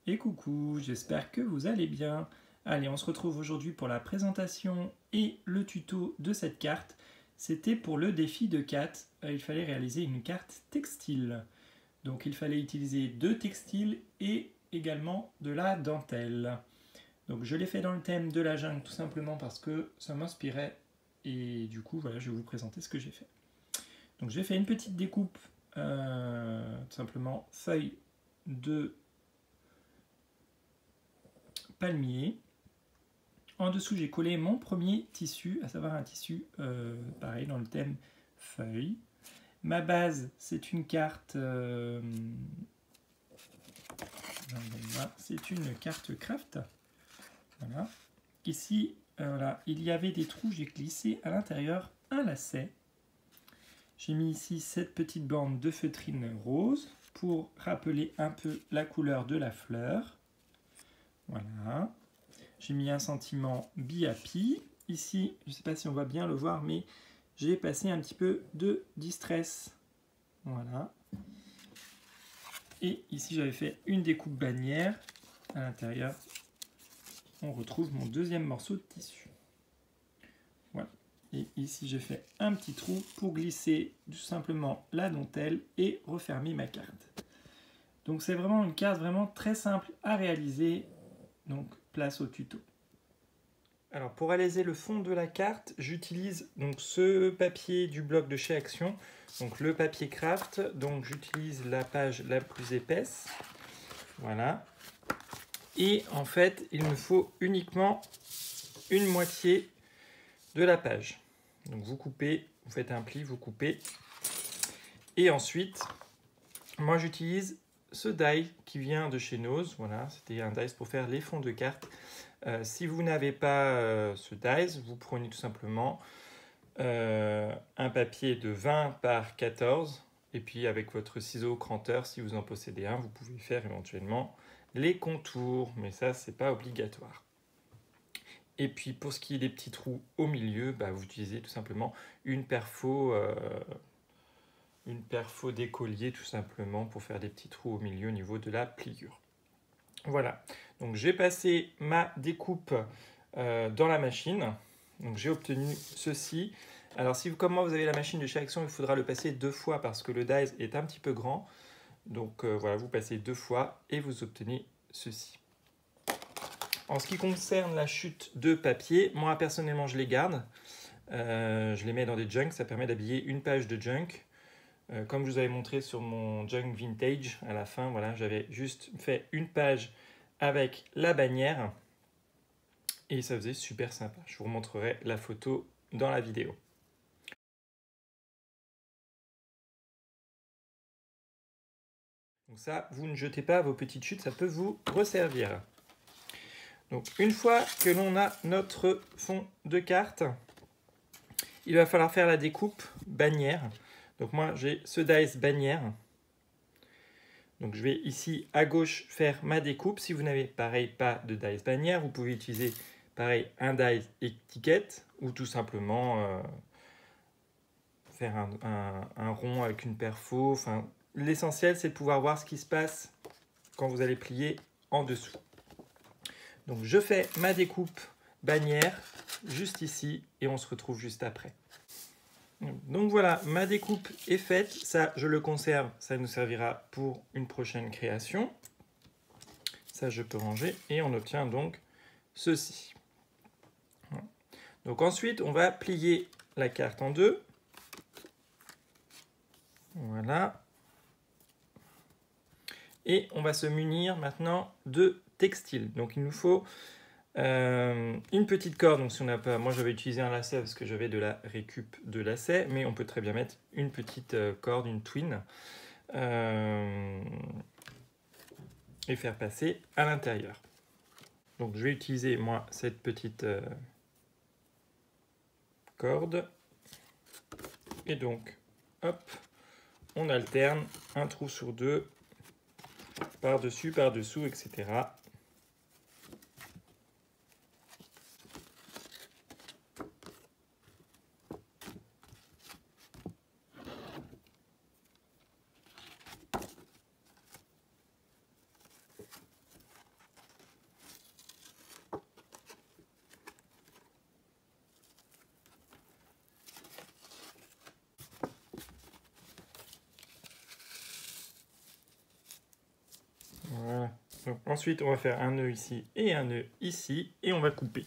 et coucou, j'espère que vous allez bien. Allez, on se retrouve aujourd'hui pour la présentation et le tuto de cette carte. C'était pour le défi de Kat, il fallait réaliser une carte textile. Donc il fallait utiliser 2 textiles et également de la dentelle. Donc je l'ai fait dans le thème de la jungle tout simplement parce que ça m'inspirait et du coup voilà, je vais vous présenter ce que j'ai fait. Donc j'ai fait une petite découpe, tout simplement feuille de palmier. En dessous, j'ai collé mon premier tissu, à savoir un tissu pareil dans le thème feuille. Ma base, c'est une carte, c'est une carte craft. Voilà. Ici, voilà, il y avait des trous, j'ai glissé à l'intérieur un lacet. J'ai mis ici cette petite bande de feutrine rose pour rappeler un peu la couleur de la fleur. Voilà. J'ai mis un sentiment Be-Happy. Ici, je ne sais pas si on va bien le voir, mais j'ai passé un petit peu de distress. Voilà. Et ici, j'avais fait une découpe bannière. À l'intérieur, on retrouve mon deuxième morceau de tissu. Voilà. Et ici, j'ai fait un petit trou pour glisser tout simplement la dentelle et refermer ma carte. Donc, c'est vraiment une carte vraiment très simple à réaliser. Donc, place au tuto. Alors pour réaliser le fond de la carte, j'utilise donc ce papier du blog de chez Action, donc le papier craft. Donc j'utilise la page la plus épaisse, voilà. Et en fait, il me faut uniquement une moitié de la page. Donc vous coupez, vous faites un pli, vous coupez. Et ensuite, moi j'utilise ce die qui vient de chez Nose, voilà, c'était un dies pour faire les fonds de carte. Si vous n'avez pas ce dies, vous prenez tout simplement un papier de 20 par 14 et puis avec votre ciseau cranteur, si vous en possédez un, vous pouvez faire éventuellement les contours, mais ça c'est pas obligatoire. Et puis pour ce qui est des petits trous au milieu, bah, vous utilisez tout simplement une perfo d'écolier tout simplement pour faire des petits trous au milieu au niveau de la pliure. Voilà, donc j'ai passé ma découpe dans la machine. Donc j'ai obtenu ceci. Alors si comme moi vous avez la machine de chez Action, il faudra le passer 2 fois parce que le dies est un petit peu grand. Donc voilà, vous passez 2 fois et vous obtenez ceci. En ce qui concerne la chute de papier, moi personnellement je les garde. Je les mets dans des junks, ça permet d'habiller une page de junk. Comme je vous avais montré sur mon junk vintage à la fin, voilà, j'avais juste fait une page avec la bannière et ça faisait super sympa. Je vous remontrerai la photo dans la vidéo. Donc ça, vous ne jetez pas vos petites chutes, ça peut vous resservir. Donc une fois que l'on a notre fond de carte, il va falloir faire la découpe bannière. Donc moi j'ai ce dies bannière. Donc je vais ici à gauche faire ma découpe. Si vous n'avez pareil pas de dies bannière, vous pouvez utiliser pareil un dies étiquette ou tout simplement faire un rond avec une perfo. Enfin, l'essentiel c'est de pouvoir voir ce qui se passe quand vous allez plier en dessous. Donc je fais ma découpe bannière juste ici et on se retrouve juste après. Donc voilà, ma découpe est faite, ça je le conserve, ça nous servira pour une prochaine création. Ça je peux ranger et on obtient donc ceci. Donc ensuite on va plier la carte en deux. Voilà. Et on va se munir maintenant de textile. Donc il nous faut une petite corde. Donc si on n'a pas, moi j'avais utilisé un lacet parce que j'avais de la récup de lacet, mais on peut très bien mettre une petite corde, une twin, et faire passer à l'intérieur. Donc je vais utiliser moi cette petite corde. Et donc, hop, on alterne un trou sur deux, par-dessus, par-dessous, etc. Donc, ensuite, on va faire un nœud ici et un nœud ici, et on va couper.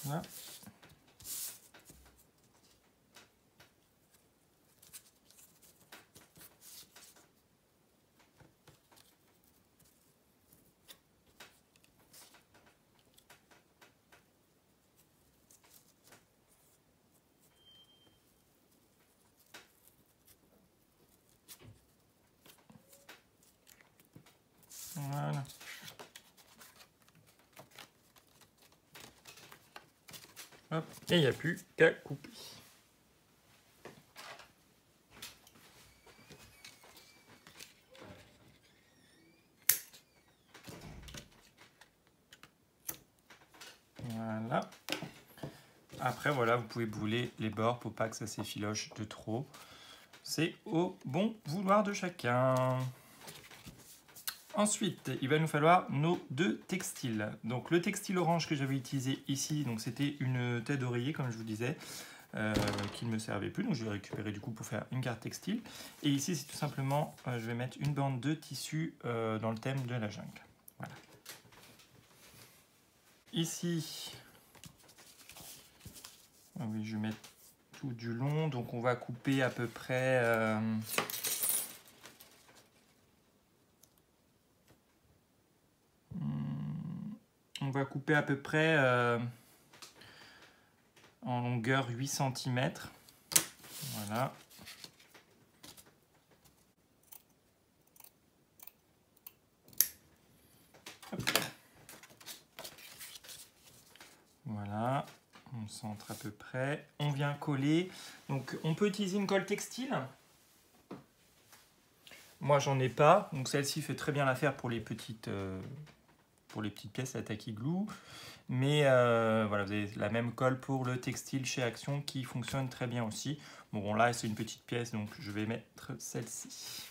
Voilà. Voilà. Hop. Et il n'y a plus qu'à couper. Voilà. Après, voilà, vous pouvez bouler les bords pour pas que ça s'effiloche de trop. C'est au bon vouloir de chacun. Ensuite, il va nous falloir nos deux textiles. Donc le textile orange que j'avais utilisé ici, donc c'était une tête d'oreiller comme je vous disais, qui ne me servait plus, donc je l'ai récupéré du coup pour faire une carte textile. Et ici c'est tout simplement, je vais mettre une bande de tissu dans le thème de la jungle. Voilà. Ici, ah oui, je vais mettre tout du long, donc on va couper à peu près... on va couper à peu près en longueur 8 cm. Voilà. Hop. Voilà, on centre à peu près. On vient coller. Donc on peut utiliser une colle textile. Moi j'en ai pas, donc celle-ci fait très bien l'affaire pour les petites pièces à tacky glue. Mais voilà, vous avez la même colle pour le textile chez Action qui fonctionne très bien aussi. Bon là c'est une petite pièce, donc je vais mettre celle-ci.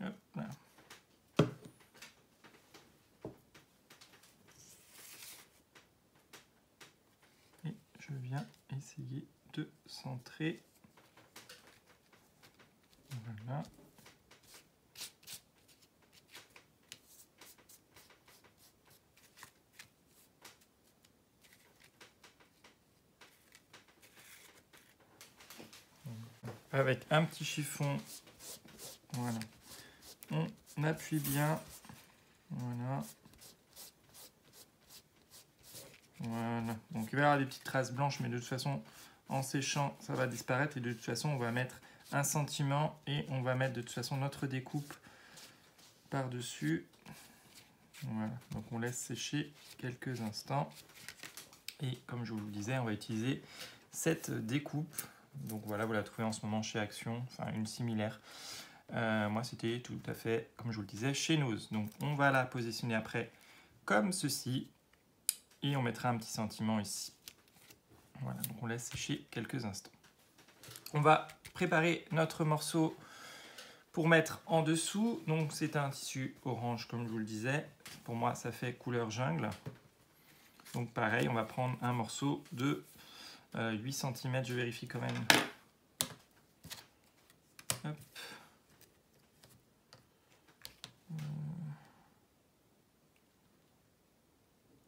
Hop, voilà. Et je viens essayer de centrer. Voilà. Avec un petit chiffon, voilà. On appuie bien. Voilà. Voilà. Donc il va y avoir des petites traces blanches, mais de toute façon, en séchant, ça va disparaître. Et de toute façon, on va mettre un sentiment et on va mettre de toute façon notre découpe par-dessus. Voilà. Donc on laisse sécher quelques instants. Et comme je vous le disais, on va utiliser cette découpe. Donc voilà, vous la trouvez en ce moment chez Action, enfin une similaire. Moi, c'était tout à fait, comme je vous le disais, chez Nose. Donc on va la positionner après comme ceci. Et on mettra un petit sentiment ici. Voilà, donc on laisse sécher quelques instants. On va préparer notre morceau pour mettre en dessous. Donc c'est un tissu orange comme je vous le disais. Pour moi ça fait couleur jungle. Donc pareil, on va prendre un morceau de 8 cm. Je vérifie quand même. Hop.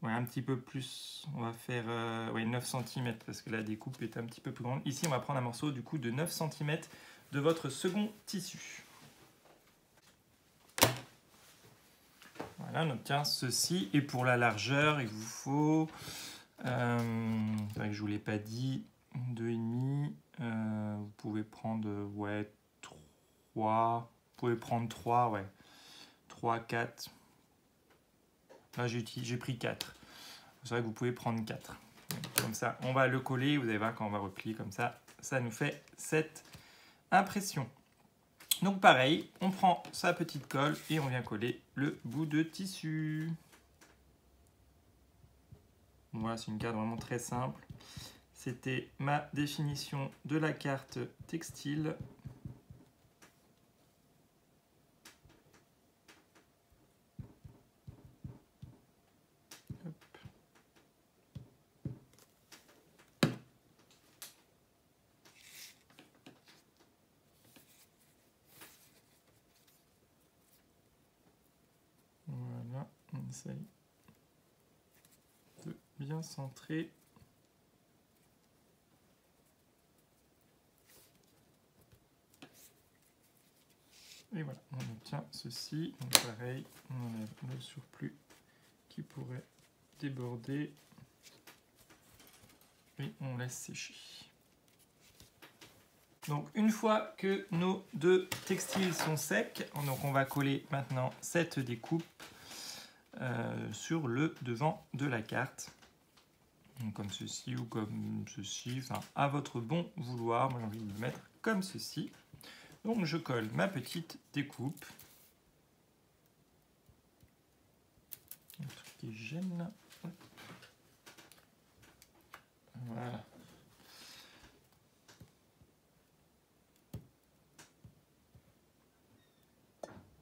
Ouais, un petit peu plus, on va faire 9 cm parce que la découpe est un petit peu plus grande. Ici, on va prendre un morceau du coup de 9 cm de votre second tissu. Voilà, on obtient ceci. Et pour la largeur, il vous faut, c'est vrai que je ne vous l'ai pas dit, 2,5. Vous pouvez prendre 3, pouvez prendre 3, ouais. 3, 4. Là, j'ai pris 4. C'est vrai que vous pouvez prendre 4. Comme ça, on va le coller. Vous allez voir quand on va replier comme ça, ça nous fait cette impression. Donc pareil, on prend sa petite colle et on vient coller le bout de tissu. Voilà, c'est une carte vraiment très simple. C'était ma définition de la carte textile. Hop. Voilà, on essaye de bien centrer. Et voilà, on obtient ceci. Donc pareil, on enlève le surplus qui pourrait déborder. Et on laisse sécher. Donc une fois que nos deux textiles sont secs, donc on va coller maintenant cette découpe sur le devant de la carte. Donc comme ceci ou comme ceci, enfin à votre bon vouloir. Moi j'ai envie de le mettre comme ceci. Donc je colle ma petite découpe. Un truc qui gêne. Voilà.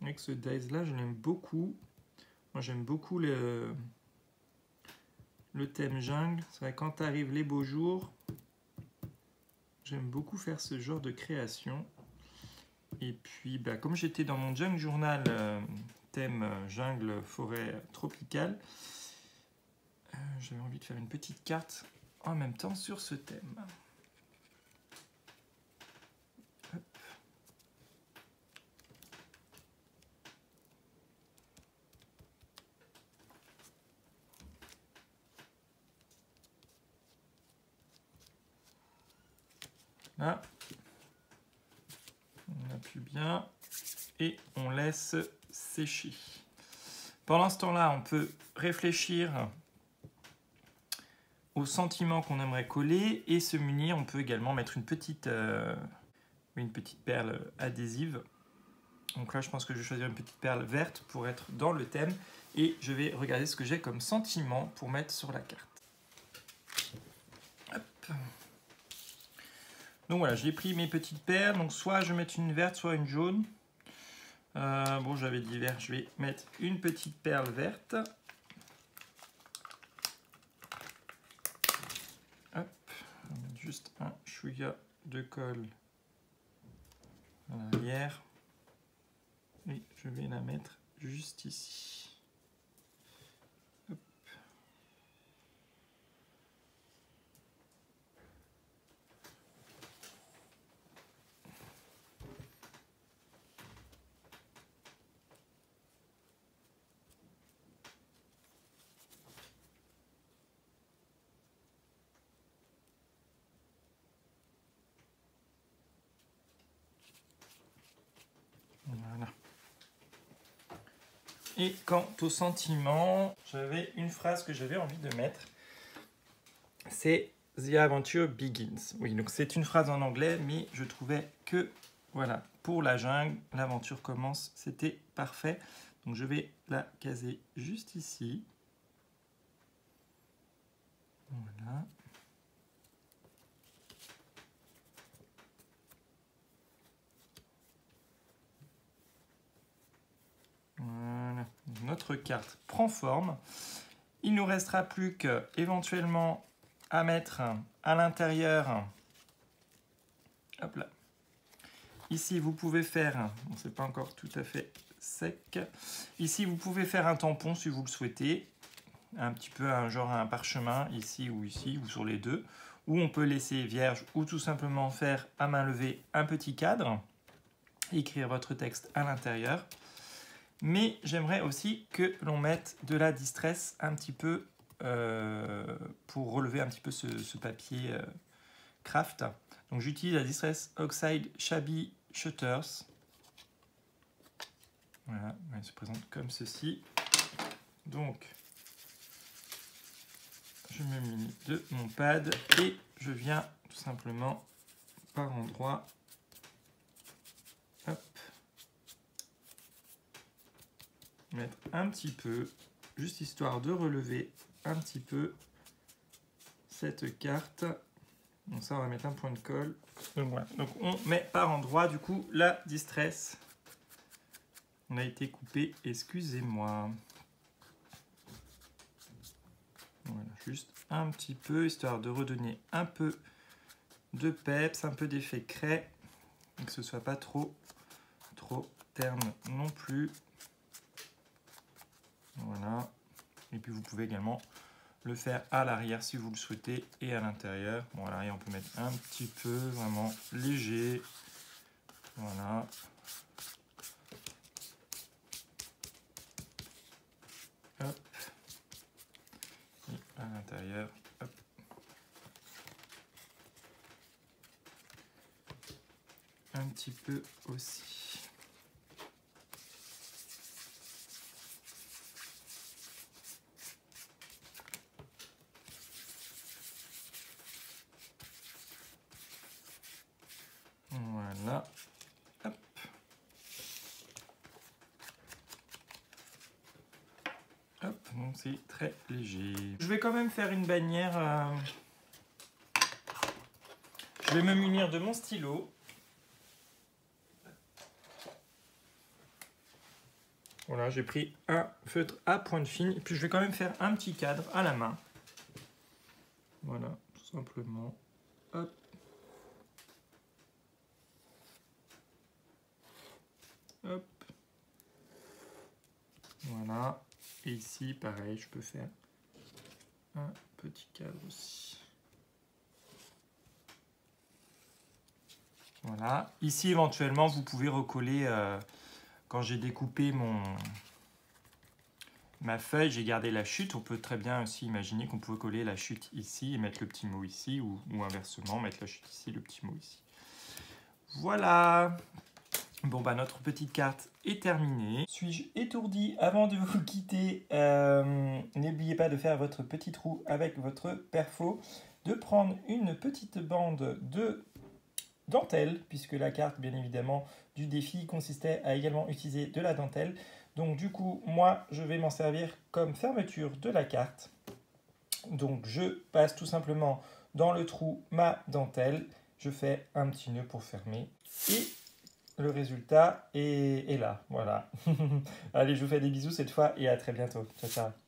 Avec ce dies là, je l'aime beaucoup. Moi j'aime beaucoup le thème jungle. C'est vrai quand arrivent les beaux jours, j'aime beaucoup faire ce genre de création. Et puis, bah, comme j'étais dans mon Junk Journal thème jungle, forêt tropicale, j'avais envie de faire une petite carte en même temps sur ce thème. Hop. Là, on appuie bien et on laisse sécher. Pendant ce temps-là, on peut réfléchir aux sentiments qu'on aimerait coller et se munir. On peut également mettre une petite perle adhésive. Donc là, je pense que je vais choisir une petite perle verte pour être dans le thème. Et je vais regarder ce que j'ai comme sentiment pour mettre sur la carte. Hop. Donc voilà, j'ai pris mes petites perles. Donc soit je vais mettre une verte, soit une jaune. Bon, j'avais dit vert, je vais mettre une petite perle verte. Hop, on va mettre juste un chouïa de colle à l'arrière. Et je vais la mettre juste ici. Hop. Voilà. Et quant au sentiment, j'avais une phrase que j'avais envie de mettre. C'est The Adventure Begins. Oui, donc c'est une phrase en anglais, mais je trouvais que, voilà, pour la jungle, l'aventure commence. C'était parfait. Donc je vais la caser juste ici. Voilà. Voilà. Notre carte prend forme. Il ne nous restera plus que éventuellement à mettre à l'intérieur. Hop là. Ici, vous pouvez faire, bon, c'est pas encore tout à fait sec. Ici, vous pouvez faire un tampon si vous le souhaitez. Un petit peu genre un parchemin ici ou sur les deux. Ou on peut laisser vierge ou tout simplement faire à main levée un petit cadre. Écrire votre texte à l'intérieur. Mais j'aimerais aussi que l'on mette de la distress un petit peu pour relever un petit peu ce papier craft. Donc j'utilise la Distress Oxide Shabby Shutters. Voilà, elle se présente comme ceci. Donc, je me munis de mon pad et je viens tout simplement par endroit, hop, mettre un petit peu, juste histoire de relever un petit peu cette carte. Donc ça, on va mettre un point de colle. Donc voilà, donc on met par endroit du coup la distress. On a été coupé, excusez-moi. Voilà, juste un petit peu, histoire de redonner un peu de peps, un peu d'effet craie, et que ce soit pas trop terne non plus. Voilà. Et puis vous pouvez également le faire à l'arrière si vous le souhaitez et à l'intérieur. Bon, à l'arrière, on peut mettre un petit peu, vraiment léger. Voilà. Hop. Et à l'intérieur, hop. Un petit peu aussi. Voilà. Hop. Hop, donc c'est très léger. Je vais quand même faire une bannière. Je vais me munir de mon stylo. Voilà, j'ai pris un feutre à pointe fine. Et puis je vais quand même faire un petit cadre à la main. Voilà, tout simplement. Hop. Hop. Voilà. Et ici, pareil, je peux faire un petit cadre aussi. Voilà. Ici, éventuellement, vous pouvez recoller. Quand j'ai découpé ma feuille, j'ai gardé la chute. On peut très bien aussi imaginer qu'on peut coller la chute ici et mettre le petit mot ici, ou inversement, mettre la chute ici, le petit mot ici. Voilà. Bon, bah notre petite carte est terminée. Suis-je étourdi? Avant de vous quitter, n'oubliez pas de faire votre petit trou avec votre perfo, de prendre une petite bande de dentelle, puisque la carte, bien évidemment, du défi consistait à également utiliser de la dentelle. Donc du coup, moi, je vais m'en servir comme fermeture de la carte. Donc je passe tout simplement dans le trou ma dentelle, je fais un petit nœud pour fermer, et le résultat est là, voilà. Allez, je vous fais des bisous cette fois, et à très bientôt. Ciao, ciao.